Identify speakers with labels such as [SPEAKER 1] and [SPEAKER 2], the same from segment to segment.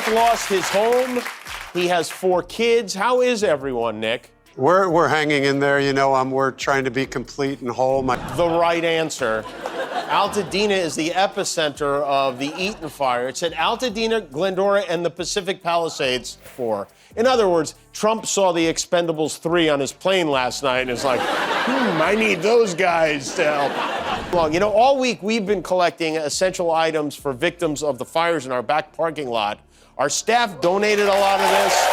[SPEAKER 1] Nick lost his home. He has 4 kids. How is everyone, Nick?
[SPEAKER 2] We're hanging in there, you know. We're trying to be complete and whole.
[SPEAKER 1] The right answer. Altadena is the epicenter of the Eaton fire. It's at Altadena, Glendora, and the Pacific Palisades 4. In other words, Trump saw the Expendables 3 on his plane last night and is like, I need those guys to help. Well, you know, all week we've been collecting essential items for victims of the fires in our back parking lot. Our staff donated a lot of this.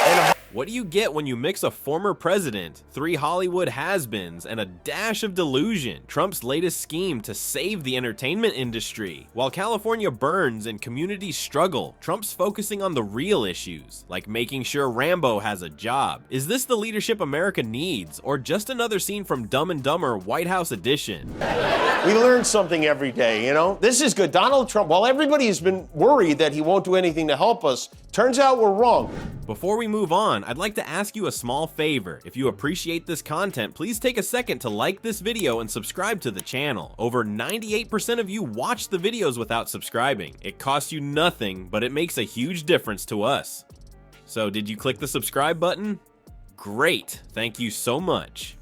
[SPEAKER 1] And
[SPEAKER 3] what do you get when you mix a former president, 3 Hollywood has-beens, and a dash of delusion? Trump's latest scheme to save the entertainment industry. While California burns and communities struggle, Trump's focusing on the real issues, like making sure Rambo has a job. Is this the leadership America needs, or just another scene from Dumb and Dumber White House edition?
[SPEAKER 1] We learn something every day, you know? This is good. Donald Trump, while everybody's been worried that he won't do anything to help us, turns out we're wrong.
[SPEAKER 3] Before we move on, I'd like to ask you a small favor. If you appreciate this content, please take a second to like this video and subscribe to the channel. Over 98% of you watch the videos without subscribing. It costs you nothing, but it makes a huge difference to us. So did you click the subscribe button? Great, thank you so much.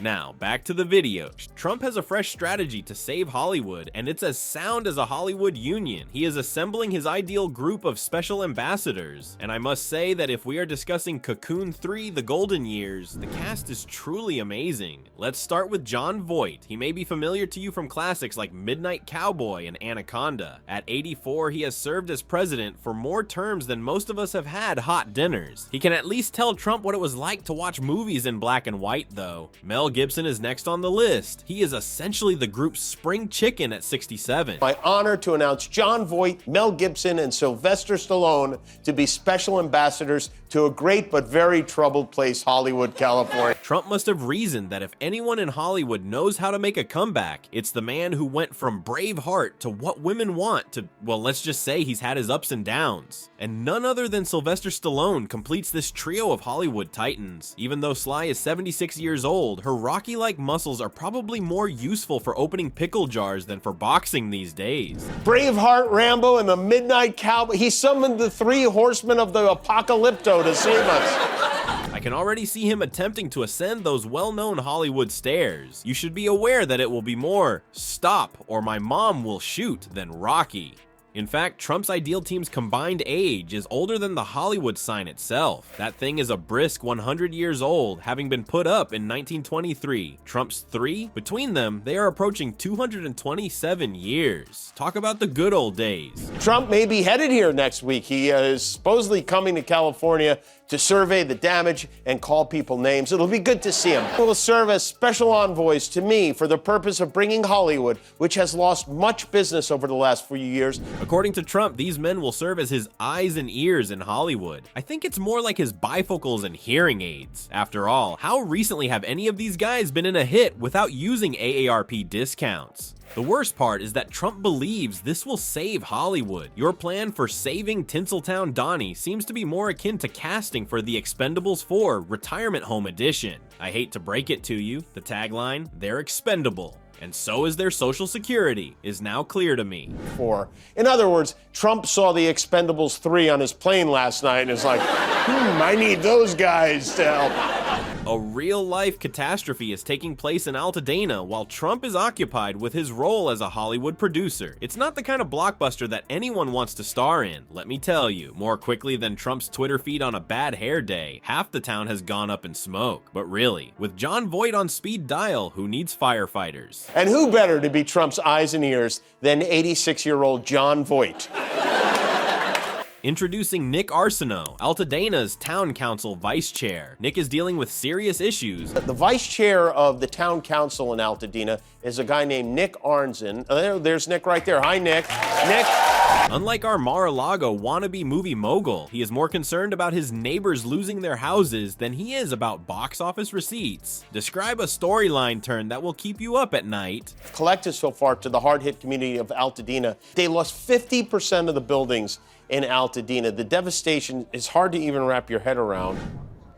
[SPEAKER 3] Now, back to the video. Trump has a fresh strategy to save Hollywood, and it's as sound as a Hollywood union. He is assembling his ideal group of special ambassadors, and I must say that if we are discussing Cocoon 3: The Golden Years, the cast is truly amazing. Let's start with Jon Voight. He may be familiar to you from classics like Midnight Cowboy and Anaconda. At 84, he has served as president for more terms than most of us have had hot dinners. He can at least tell Trump what it was like to watch movies in black and white, though. Mel Gibson is next on the list. He is essentially the group's spring chicken at 67.
[SPEAKER 1] My honor to announce Jon Voight, Mel Gibson, and Sylvester Stallone to be special ambassadors to a great but very troubled place, Hollywood, California.
[SPEAKER 3] Trump must have reasoned that if anyone in Hollywood knows how to make a comeback, it's the man who went from Braveheart to What Women Want to, well, let's just say he's had his ups and downs. And none other than Sylvester Stallone completes this trio of Hollywood titans. Even though Sly is 76 years old, her Rocky-like muscles are probably more useful for opening pickle jars than for boxing these days.
[SPEAKER 1] Braveheart, Rambo, and the Midnight Cowboy. He summoned the 3 horsemen of the apocalypto to save us.
[SPEAKER 3] I can already see him attempting to ascend those well-known Hollywood stairs. You should be aware that it will be more "stop or my mom will shoot" than Rocky. In fact, Trump's ideal team's combined age is older than the Hollywood sign itself. That thing is a brisk 100 years old, having been put up in 1923. Trump's 3? Between them, they are approaching 227 years. Talk about the good old days.
[SPEAKER 1] Trump may be headed here next week. He is supposedly coming to California to survey the damage and call people names. It'll be good to see him. He will serve as special envoys to me for the purpose of bringing Hollywood, which has lost much business over the last few years.
[SPEAKER 3] According to Trump, these men will serve as his eyes and ears in Hollywood. I think it's more like his bifocals and hearing aids. After all, how recently have any of these guys been in a hit without using AARP discounts? The worst part is that Trump believes this will save Hollywood. Your plan for saving Tinseltown Donnie seems to be more akin to casting for the Expendables 4 Retirement Home Edition. I hate to break it to you, the tagline, "They're expendable. And so is their Social Security," is now clear to me.
[SPEAKER 1] In other words, Trump saw the Expendables 3 on his plane last night and is like, I need those guys to help.
[SPEAKER 3] A real-life catastrophe is taking place in Altadena while Trump is occupied with his role as a Hollywood producer. It's not the kind of blockbuster that anyone wants to star in, let me tell you. More quickly than Trump's Twitter feed on a bad hair day, half the town has gone up in smoke. But really, with Jon Voight on speed dial, who needs firefighters?
[SPEAKER 1] And who better to be Trump's eyes and ears than 86-year-old Jon Voight?
[SPEAKER 3] Introducing Nick Arsenault, Altadena's town council vice chair. Nick is dealing with serious issues.
[SPEAKER 1] The vice chair of the town council in Altadena is a guy named Nick Arnzen. There's Nick right there. Hi, Nick. Nick.
[SPEAKER 3] Unlike our Mar-a-Lago wannabe movie mogul, he is more concerned about his neighbors losing their houses than he is about box office receipts. Describe a storyline turn that will keep you up at night.
[SPEAKER 1] Collected so far to the hard-hit community of Altadena. They lost 50% of the buildings in Altadena. The devastation is hard to even wrap your head around.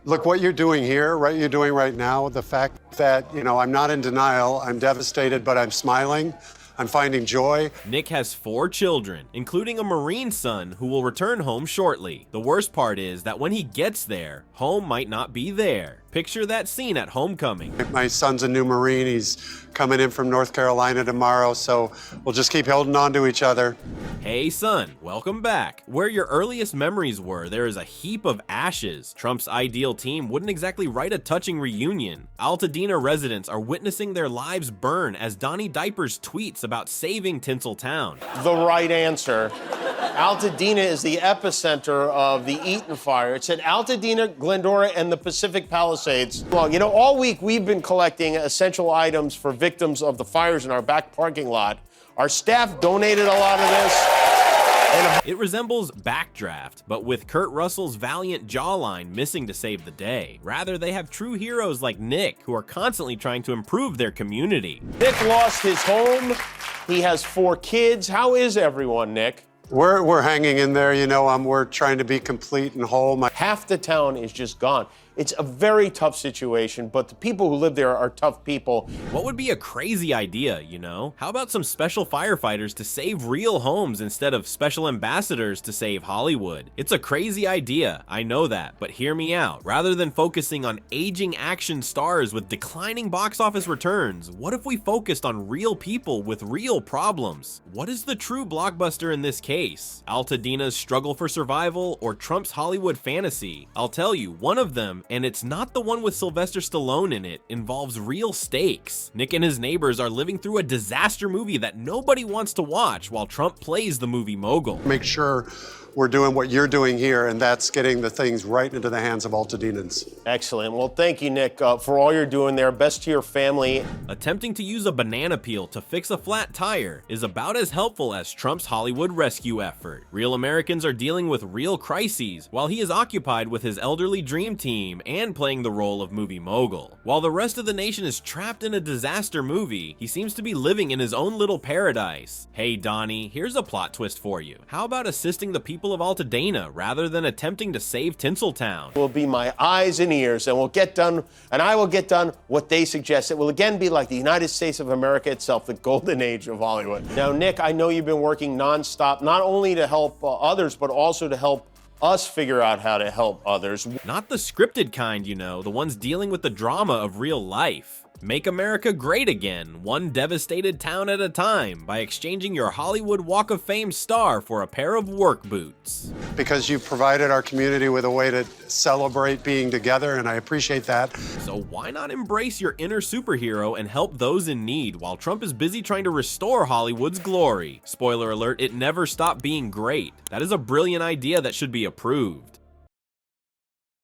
[SPEAKER 2] Look, what you're doing here, right, you're doing right now, the fact that, you know, I'm not in denial, I'm devastated, but I'm smiling. I'm finding joy.
[SPEAKER 3] Nick has 4 children, including a Marine son who will return home shortly. The worst part is that when he gets there, home might not be there. Picture that scene at homecoming.
[SPEAKER 2] My son's a new Marine. He's coming in from North Carolina tomorrow, so we'll just keep holding on to each other.
[SPEAKER 3] Hey son, welcome back. Where your earliest memories were, there is a heap of ashes. Trump's ideal team wouldn't exactly write a touching reunion. Altadena residents are witnessing their lives burn as Donnie Diapers tweets about saving Tinseltown.
[SPEAKER 1] The right answer. Altadena is the epicenter of the Eaton fire. It's at Altadena, Glendora, and the Pacific Palisades. Well, you know, all week we've been collecting essential items for victims of the fires in our back parking lot. Our staff donated a lot of this.
[SPEAKER 3] It resembles Backdraft, but with Kurt Russell's valiant jawline missing to save the day. Rather, they have true heroes like Nick, who are constantly trying to improve their community.
[SPEAKER 1] Nick lost his home. He has 4 kids. How is everyone, Nick?
[SPEAKER 2] We're hanging in there, you know. We're trying to be complete and whole.
[SPEAKER 1] Half the town is just gone. It's a very tough situation, but the people who live there are tough people.
[SPEAKER 3] What would be a crazy idea, you know? How about some special firefighters to save real homes instead of special ambassadors to save Hollywood? It's a crazy idea, I know that, but hear me out. Rather than focusing on aging action stars with declining box office returns, what if we focused on real people with real problems? What is the true blockbuster in this case? Altadena's struggle for survival or Trump's Hollywood fantasy? I'll tell you, one of them, and it's not the one with Sylvester Stallone in it, involves real stakes. Nick and his neighbors are living through a disaster movie that nobody wants to watch while Trump plays the movie mogul.
[SPEAKER 2] Make sure we're doing what you're doing here, and that's getting the things right into the hands of Altadenans.
[SPEAKER 1] Excellent. Well, thank you, Nick, for all you're doing there. Best to your family.
[SPEAKER 3] Attempting to use a banana peel to fix a flat tire is about as helpful as Trump's Hollywood rescue effort. Real Americans are dealing with real crises, while he is occupied with his elderly dream team and playing the role of movie mogul. While the rest of the nation is trapped in a disaster movie, he seems to be living in his own little paradise. Hey Donnie, here's a plot twist for you. How about assisting the people of Altadena rather than attempting to save Tinseltown?
[SPEAKER 1] Will be my eyes and ears, and I will get done what they suggest. It will again be like the United States of America itself, the golden age of Hollywood. Now, Nick, I know you've been working nonstop, not only to help others, but also to help us figure out how to help others.
[SPEAKER 3] Not the scripted kind, you know, the ones dealing with the drama of real life. Make America great again, one devastated town at a time, by exchanging your Hollywood Walk of Fame star for a pair of work boots.
[SPEAKER 2] Because you provided our community with a way to celebrate being together, and I appreciate that.
[SPEAKER 3] So why not embrace your inner superhero and help those in need while Trump is busy trying to restore Hollywood's glory? Spoiler alert, it never stopped being great. That is a brilliant idea that should be approved.